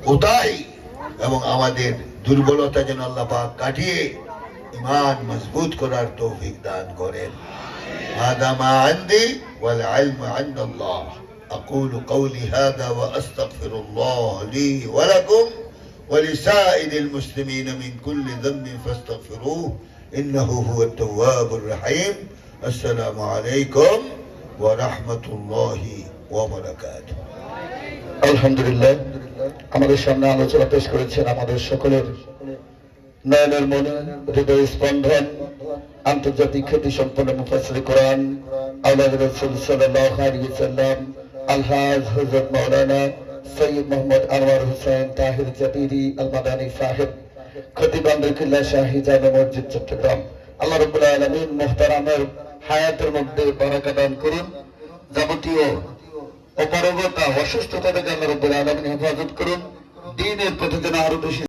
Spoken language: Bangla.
কোথায় এবং আমাদের দুর্বলতা যেন আল্লাহ পাক কাটিয়ে ঈমান মজবুত করার তৌফিক দান করেন। হাদা মা আনদি ওয়াল ইলমু ইনদাল্লাহ। আকুলু কওলি হাদা ওয়া আস্তাগফিরুল্লাহ লি ওয়া লাকুম ওয়া লিসাইরিল মুসলিমিন মিন কুল্লি যামবিন ফাস্তাগফিরুহু ইন্নাহু হুয়াত তাওয়াবুর রহিম। আসসালামু আলাইকুম ওয়া রাহমাতুল্লাহি ওয়া বারাকাতুহু। আলহামদুলিল্লাহ, আমাদের সামনে আলোচনা পেশ করেছেন আমাদের সকলের নয়নের মনে হৃদয় স্পন্দন আন্তর্জাতিক খ্যাতি সম্পন্ন মুফাসসির কোরআন আওলাদ রাসূল সাল্লাল্লাহু আলাইহি ওয়াসাল্লাম আলহাজ হযরত মাওলানা সৈয়দ মোহাম্মদ আনোয়ার হোসেন তাহির জাবিরি আল মাদানী সাহেব, খতিব আন্দরকিল্লা শাহী জামে মসজিদ চট্টগ্রাম। আল্লাহ রাব্বুল আলামিন মুহতারামের হায়াতের মধ্যে বারাকা দান করুন। যাবতীয় অপারগতা অসুস্থতা থেকে আল্লাহ রাব্বুল আলামিন হেফাজত করুন। দ্বীনের পথে যেন আরো বেশি